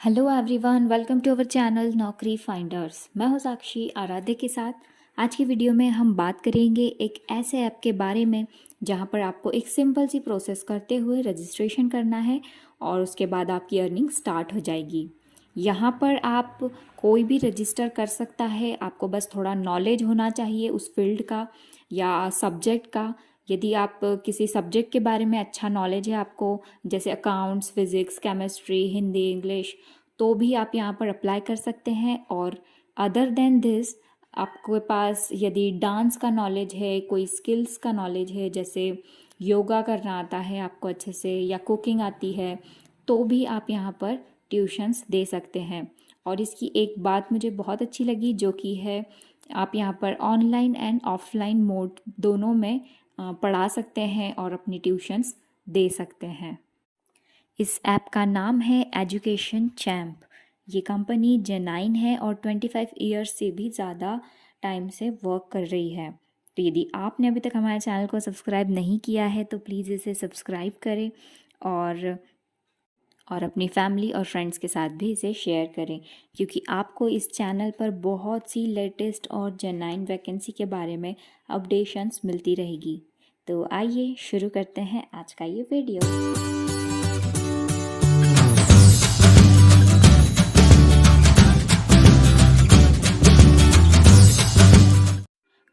Hello everyone, welcome to our channel Naukri finders. मैं हूं साक्षी आराध्य के साथ। आज की वीडियो में हम बात करेंगे एक ऐसे ऐप के बारे में जहां पर आपको एक सिंपल सी प्रोसेस करते हुए रजिस्ट्रेशन करना है और उसके बाद आपकी अर्निंग स्टार्ट हो जाएगी। यहां पर आप कोई भी रजिस्टर कर सकता है, आपको बस थोड़ा नॉलेज होना चाहिए उस फील्ड का या सब्जेक्ट का। यदि आप किसी सब्जेक्ट के बारे में अच्छा नॉलेज है आपको, जैसे accounts, physics, chemistry, Hindi, English, तो भी आप यहाँ पर अप्लाई कर सकते हैं। और अदर देन दिस, आपके पास यदि डांस का नॉलेज है, कोई स्किल्स का नॉलेज है, जैसे योगा करना आता है आपको अच्छे से या कुकिंग आती है, तो भी आप यहाँ पर ट्यूशन्स दे सकते हैं। और इसकी एक बात मुझे बहुत अच्छी लगी, जो कि है आप यहाँ पर ऑनलाइन एंड ऑफलाइन मोड दोनों में पढ़ा सकते हैं और अपनी ट्यूशन्स दे सकते हैं। इस ऐप का नाम है एजुकेशन चैम्प। ये कंपनी जेनाइन है और 25 ईयर्स से भी ज़्यादा टाइम से वर्क कर रही है। तो यदि आपने अभी तक हमारे चैनल को सब्सक्राइब नहीं किया है तो प्लीज़ इसे सब्सक्राइब करें और अपनी फैमिली और फ्रेंड्स के साथ भी इसे शेयर करें, क्योंकि आपको इस चैनल पर बहुत सी लेटेस्ट और जेन्युइन वैकेंसी के बारे में अपडेशंस मिलती रहेगी। तो आइए शुरू करते हैं आज का ये वीडियो।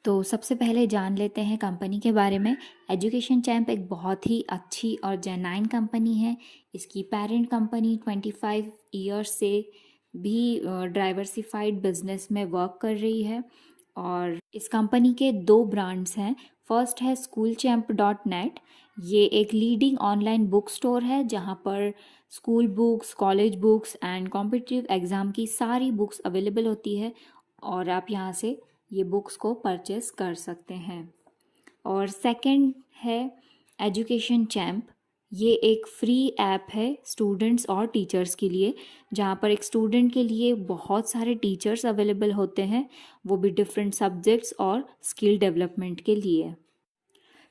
तो सबसे पहले जान लेते हैं कंपनी के बारे में। एजुकेशन चैम्प एक बहुत ही अच्छी और जेन्युइन कंपनी है। इसकी पेरेंट कंपनी 25 ईयर्स से भी डाइवर्सिफाइड बिजनेस में वर्क कर रही है। और इस कंपनी के दो ब्रांड्स हैं। फर्स्ट है schoolchamp.net। ये एक लीडिंग ऑनलाइन बुक स्टोर है जहाँ पर school books, college books and competitive exam की सारी बुक्स अवेलेबल होती है और आप यहाँ से ये बुक्स को परचेस कर सकते हैं। और सेकंड है एजुकेशन चैम्प। ये एक फ्री ऐप है स्टूडेंट्स और टीचर्स के लिए, जहाँ पर एक स्टूडेंट के लिए बहुत सारे टीचर्स अवेलेबल होते हैं, वो भी डिफरेंट सब्जेक्ट्स और स्किल डेवलपमेंट के लिए।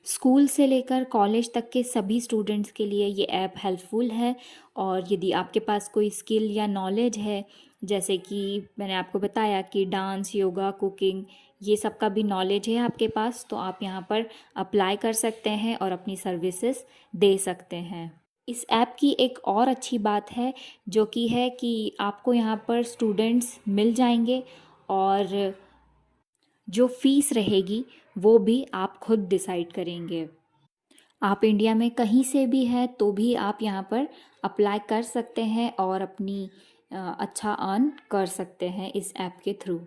स्कूल से लेकर कॉलेज तक के सभी स्टूडेंट्स के लिए ये ऐप हेल्पफुल है। और यदि आपके पास कोई स्किल या नॉलेज है, जैसे कि मैंने आपको बताया कि डांस, योगा, कुकिंग, ये सब का भी नॉलेज है आपके पास, तो आप यहाँ पर अप्लाई कर सकते हैं और अपनी सर्विसेज दे सकते हैं। इस ऐप की एक और अच्छी बात है, जो कि है कि आपको यहाँ पर स्टूडेंट्स मिल जाएंगे और जो फीस रहेगी वो भी आप खुद डिसाइड करेंगे। आप इंडिया में कहीं से भी है तो भी आप यहाँ पर अप्लाई कर सकते हैं और अपनी अच्छा अर्न कर सकते हैं इस ऐप के थ्रू।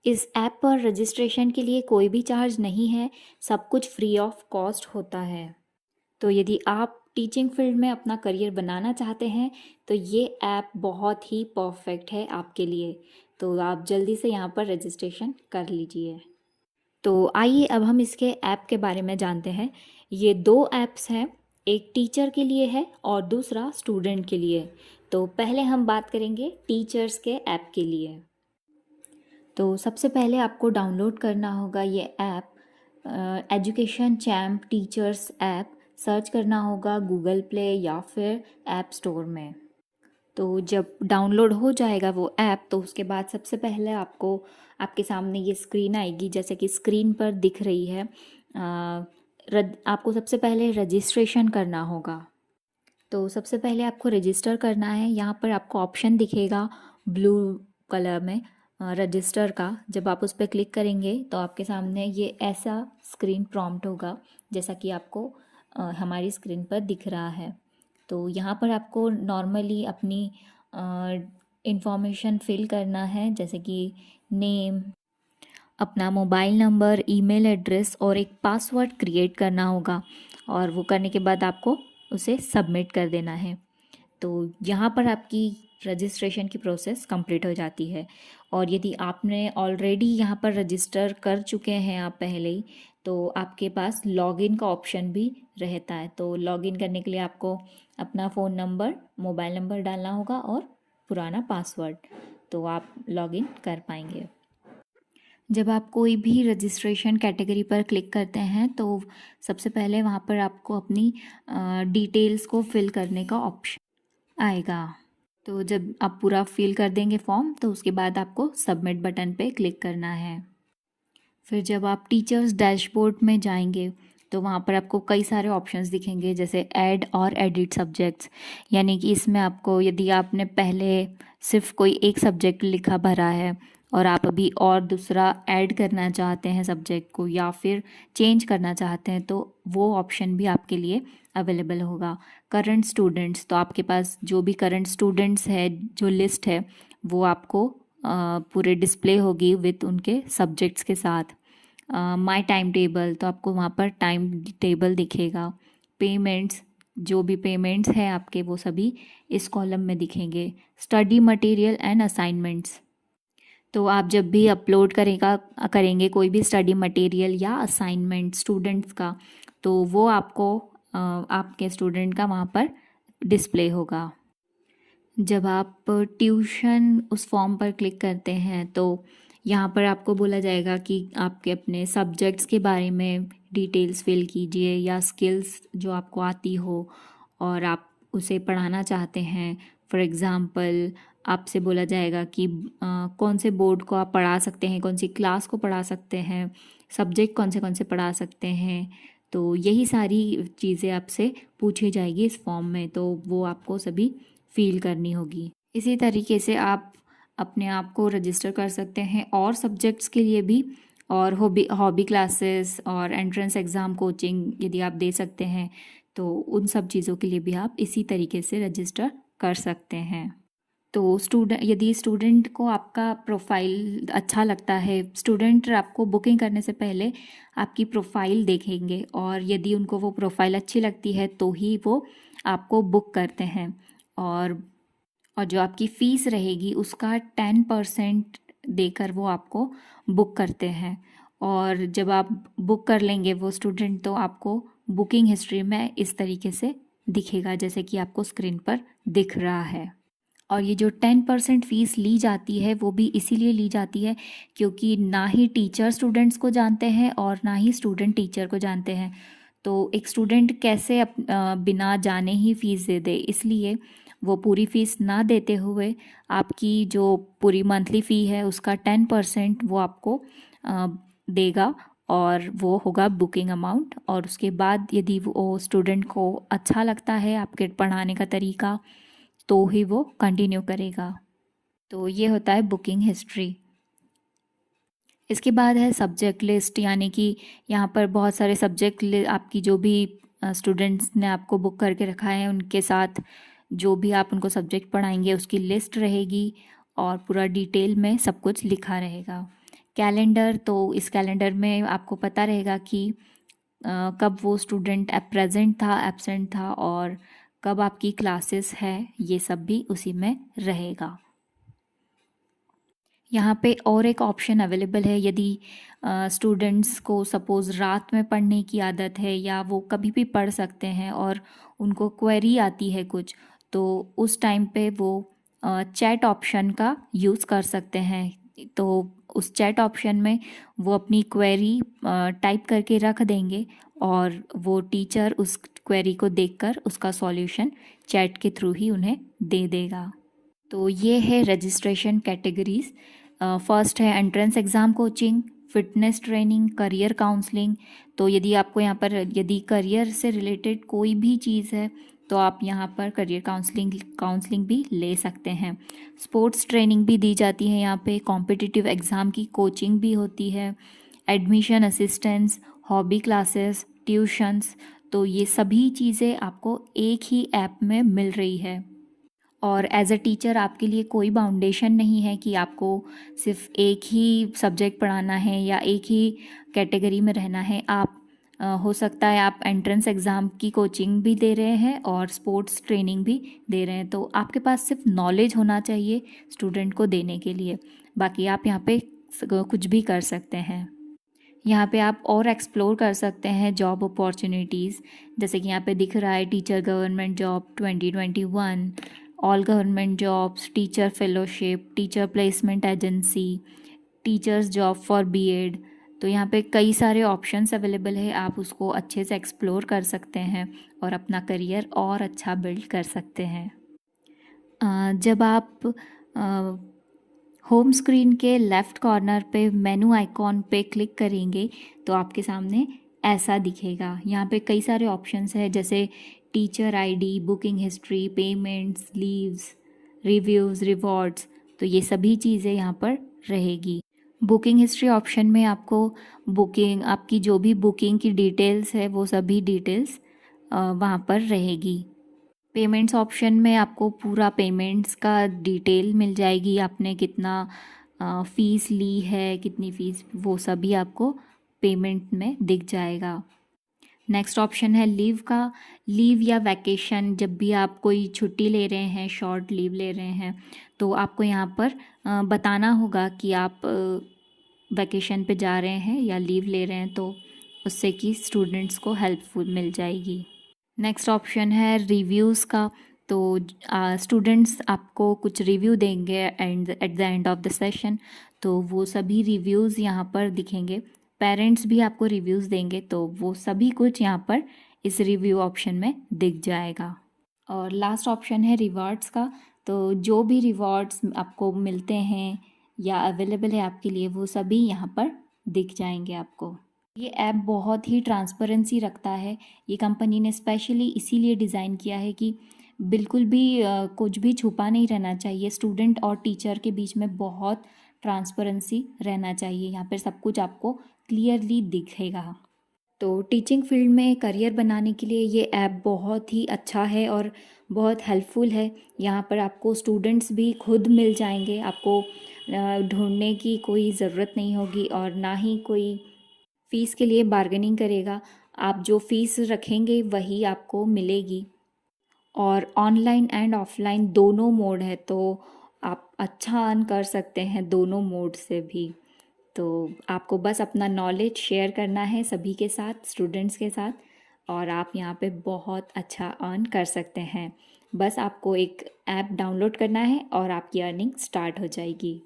इस ऐप पर रजिस्ट्रेशन के लिए कोई भी चार्ज नहीं है, सब कुछ फ्री ऑफ कॉस्ट होता है। तो यदि आप टीचिंग फील्ड में अपना करियर बनाना चाहते हैं तो ये ऐप बहुत ही परफेक्ट है आपके लिए। तो आप जल्दी से यहाँ पर रजिस्ट्रेशन कर लीजिए। तो आइए अब हम इसके ऐप के बारे में जानते हैं। ये दो ऐप्स हैं, एक टीचर के लिए है और दूसरा स्टूडेंट के लिए। तो पहले हम बात करेंगे टीचर्स के ऐप के लिए। तो सबसे पहले आपको डाउनलोड करना होगा ये app, education champ teachers app. Search करना होगा गूगल प्ले या फिर ऐप स्टोर में। तो जब डाउनलोड हो जाएगा वो ऐप, तो उसके बाद सबसे पहले आपको आपके सामने ये स्क्रीन आएगी, जैसे कि स्क्रीन पर दिख रही है। आपको सबसे पहले रजिस्ट्रेशन करना होगा। तो सबसे पहले आपको रजिस्टर करना है। यहाँ पर आपको ऑप्शन दिखेगा ब्लू कलर में रजिस्टर का। जब आप उस पर क्लिक करेंगे तो आपके सामने ये ऐसा स्क्रीन प्रॉम्प्ट होगा, जैसा कि आपको हमारी स्क्रीन पर दिख रहा है। तो यहाँ पर आपको नॉर्मली अपनी इंफॉर्मेशन फिल करना है, जैसे कि नेम, अपना मोबाइल नंबर, ईमेल एड्रेस और एक पासवर्ड क्रिएट करना होगा। और वो करने के बाद आपको उसे सबमिट कर देना है। तो यहाँ पर आपकी रजिस्ट्रेशन की प्रोसेस कंप्लीट हो जाती है। और यदि आपने ऑलरेडी यहाँ पर रजिस्टर कर चुके हैं आप पहले ही, तो आपके पास लॉगिन का ऑप्शन भी रहता है। तो लॉगिन करने के लिए आपको अपना फ़ोन नंबर, मोबाइल नंबर डालना होगा और पुराना पासवर्ड, तो आप लॉगिन कर पाएंगे। जब आप कोई भी रजिस्ट्रेशन कैटेगरी पर क्लिक करते हैं तो सबसे पहले वहाँ पर आपको अपनी डिटेल्स को फिल करने का ऑप्शन आएगा। तो जब आप पूरा फिल कर देंगे फॉर्म तो उसके बाद आपको सबमिट बटन पे क्लिक करना है। फिर जब आप टीचर्स डैशबोर्ड में जाएंगे तो वहाँ पर आपको कई सारे ऑप्शंस दिखेंगे, जैसे ऐड और एडिट सब्जेक्ट्स। यानी कि इसमें आपको, यदि आपने पहले सिर्फ कोई एक सब्जेक्ट लिखा भरा है और आप अभी और दूसरा ऐड करना चाहते हैं सब्जेक्ट को या फिर चेंज करना चाहते हैं, तो वो ऑप्शन भी आपके लिए अवेलेबल होगा। करंट स्टूडेंट्स, तो आपके पास जो भी करंट स्टूडेंट्स है, जो लिस्ट है वो आपको पूरे डिस्प्ले होगी विथ उनके सब्जेक्ट्स के साथ। माय टाइम टेबल, तो आपको वहाँ पर टाइम टेबल दिखेगा। पेमेंट्स, जो भी पेमेंट्स हैं आपके वो सभी इस कॉलम में दिखेंगे। स्टडी मटेरियल एंड असाइनमेंट्स, तो आप जब भी अपलोड करेंगे कोई भी स्टडी मटेरियल या असाइनमेंट स्टूडेंट्स का, तो वो आपको आपके स्टूडेंट का वहाँ पर डिस्प्ले होगा। जब आप ट्यूशन उस फॉर्म पर क्लिक करते हैं तो यहाँ पर आपको बोला जाएगा कि आपके अपने सब्जेक्ट्स के बारे में डिटेल्स फिल कीजिए या स्किल्स जो आपको आती हो और आप उसे पढ़ाना चाहते हैं। फॉर एग्ज़ाम्पल, आपसे बोला जाएगा कि कौन से बोर्ड को आप पढ़ा सकते हैं, कौन सी क्लास को पढ़ा सकते हैं, सब्जेक्ट कौन से पढ़ा सकते हैं। तो यही सारी चीज़ें आपसे पूछी जाएगी इस फॉर्म में, तो वो आपको सभी फील करनी होगी। इसी तरीके से आप अपने आप को रजिस्टर कर सकते हैं और सब्जेक्ट्स के लिए भी, और हॉबी क्लासेस और एंट्रेंस एग्ज़ाम कोचिंग यदि आप दे सकते हैं तो उन सब चीज़ों के लिए भी आप इसी तरीके से रजिस्टर कर सकते हैं। तो यदि स्टूडेंट को आपका प्रोफाइल अच्छा लगता है, स्टूडेंट आपको बुकिंग करने से पहले आपकी प्रोफाइल देखेंगे और यदि उनको वो प्रोफाइल अच्छी लगती है तो ही वो आपको बुक करते हैं। और जो आपकी फ़ीस रहेगी उसका 10% देकर वो आपको बुक करते हैं। और जब आप बुक कर लेंगे वो स्टूडेंट, तो आपको बुकिंग हिस्ट्री में इस तरीके से दिखेगा जैसे कि आपको स्क्रीन पर दिख रहा है। और ये जो 10% फ़ीस ली जाती है वो भी इसीलिए ली जाती है क्योंकि ना ही टीचर स्टूडेंट्स को जानते हैं और ना ही स्टूडेंट टीचर को जानते हैं। तो एक स्टूडेंट कैसे बिना जाने ही फ़ीस दे दे, इसलिए वो पूरी फ़ीस ना देते हुए आपकी जो पूरी मंथली फ़ी है उसका 10% वो आपको देगा और वो होगा बुकिंग अमाउंट। और उसके बाद यदि वो स्टूडेंट को अच्छा लगता है आपके पढ़ाने का तरीका तो ही वो कंटिन्यू करेगा। तो ये होता है बुकिंग हिस्ट्री। इसके बाद है सब्जेक्ट लिस्ट, यानी कि यहाँ पर बहुत सारे सब्जेक्ट आपकी जो भी स्टूडेंट्स ने आपको बुक करके रखा है उनके साथ जो भी आप उनको सब्जेक्ट पढ़ाएंगे उसकी लिस्ट रहेगी और पूरा डिटेल में सब कुछ लिखा रहेगा। कैलेंडर, तो इस कैलेंडर में आपको पता रहेगा कि कब वो स्टूडेंट प्रेजेंट था, एब्सेंट था और कब आपकी क्लासेस है, ये सब भी उसी में रहेगा। यहाँ पे और एक ऑप्शन अवेलेबल है, यदि स्टूडेंट्स को सपोज़ रात में पढ़ने की आदत है या वो कभी भी पढ़ सकते हैं और उनको क्वेरी आती है कुछ, तो उस टाइम पे वो चैट ऑप्शन का यूज़ कर सकते हैं। तो उस चैट ऑप्शन में वो अपनी क्वेरी टाइप करके रख देंगे और वो टीचर उस क्वेरी को देखकर उसका सॉल्यूशन चैट के थ्रू ही उन्हें दे देगा। तो ये है रजिस्ट्रेशन कैटेगरीज। फर्स्ट है entrance exam coaching, fitness training, career counselling. तो यदि आपको यहाँ पर यदि करियर से रिलेटेड कोई भी चीज़ है तो आप यहाँ पर करियर काउंसलिंग भी ले सकते हैं। स्पोर्ट्स ट्रेनिंग भी दी जाती है यहाँ पे, कॉम्पिटिटिव एग्ज़ाम की कोचिंग भी होती है, admission assistance, hobby classes, tuitions. तो ये सभी चीज़ें आपको एक ही ऐप में मिल रही है। और एज अ टीचर आपके लिए कोई बाउंडेशन नहीं है कि आपको सिर्फ एक ही सब्जेक्ट पढ़ाना है या एक ही कैटेगरी में रहना है। आप हो सकता है आप एंट्रेंस एग्ज़ाम की कोचिंग भी दे रहे हैं और स्पोर्ट्स ट्रेनिंग भी दे रहे हैं, तो आपके पास सिर्फ नॉलेज होना चाहिए स्टूडेंट को देने के लिए। बाकी आप यहाँ पे कुछ भी कर सकते हैं। यहाँ पे आप और एक्सप्लोर कर सकते हैं जॉब अपॉर्चुनिटीज़, जैसे कि यहाँ पे दिख रहा है teacher government job 2021, all government jobs, teacher fellowship, teacher placement agency, teachers job for BEd. तो यहाँ पे कई सारे ऑप्शंस अवेलेबल है, आप उसको अच्छे से एक्सप्लोर कर सकते हैं और अपना करियर और अच्छा बिल्ड कर सकते हैं। जब आप होम स्क्रीन के लेफ़्ट कॉर्नर पे मेनू आइकॉन पे क्लिक करेंगे तो आपके सामने ऐसा दिखेगा। यहाँ पे कई सारे ऑप्शंस हैं, जैसे teacher ID, booking history, payments, leaves, reviews, rewards. तो ये सभी चीज़ें यहाँ पर रहेगी। बुकिंग हिस्ट्री ऑप्शन में आपको बुकिंग, आपकी जो भी बुकिंग की डिटेल्स है वो सभी डिटेल्स वहाँ पर रहेगी। पेमेंट्स ऑप्शन में आपको पूरा पेमेंट्स का डिटेल मिल जाएगी, आपने कितना फ़ीस ली है, कितनी फ़ीस, वो सभी आपको पेमेंट में दिख जाएगा। नेक्स्ट ऑप्शन है लीव का। लीव या वैकेशन, जब भी आप कोई छुट्टी ले रहे हैं, शॉर्ट लीव ले रहे हैं, तो आपको यहाँ पर बताना होगा कि आप वैकेशन पे जा रहे हैं या लीव ले रहे हैं, तो उससे कि स्टूडेंट्स को हेल्पफुल मिल जाएगी। नेक्स्ट ऑप्शन है रिव्यूज़ का। तो स्टूडेंट्स आपको कुछ रिव्यू देंगे at the end of the session, तो वो सभी रिव्यूज़ यहाँ पर दिखेंगे। पेरेंट्स भी आपको रिव्यूज़ देंगे, तो वो सभी कुछ यहाँ पर इस रिव्यू ऑप्शन में दिख जाएगा। और लास्ट ऑप्शन है रिवॉर्ड्स का। तो जो भी रिवॉर्ड्स आपको मिलते हैं या अवेलेबल है आपके लिए, वो सभी यहाँ पर दिख जाएंगे आपको। ये ऐप बहुत ही ट्रांसपेरेंसी रखता है। ये कंपनी ने स्पेशली इसीलिए डिज़ाइन किया है कि बिल्कुल भी कुछ भी छुपा नहीं रहना चाहिए। स्टूडेंट और टीचर के बीच में बहुत ट्रांसपेरेंसी रहना चाहिए। यहाँ पर सब कुछ आपको क्लियरली दिखेगा। तो टीचिंग फील्ड में करियर बनाने के लिए ये ऐप बहुत ही अच्छा है और बहुत हेल्पफुल है। यहाँ पर आपको स्टूडेंट्स भी खुद मिल जाएंगे, आपको ढूंढने की कोई ज़रूरत नहीं होगी और ना ही कोई फ़ीस के लिए बार्गेनिंग करेगा। आप जो फ़ीस रखेंगे वही आपको मिलेगी। और ऑनलाइन एंड ऑफलाइन दोनों मोड है, तो आप अच्छा अर्न कर सकते हैं दोनों मोड से भी। तो आपको बस अपना नॉलेज शेयर करना है सभी के साथ, स्टूडेंट्स के साथ, और आप यहाँ पे बहुत अच्छा अर्न कर सकते हैं। बस आपको एक ऐप डाउनलोड करना है और आपकी अर्निंग स्टार्ट हो जाएगी।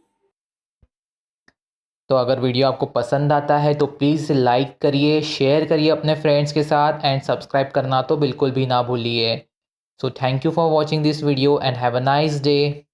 तो अगर वीडियो आपको पसंद आता है तो प्लीज़ लाइक करिए, शेयर करिए अपने फ्रेंड्स के साथ एंड सब्सक्राइब करना तो बिल्कुल भी ना भूलिए। So thank you for watching this video and have a nice day.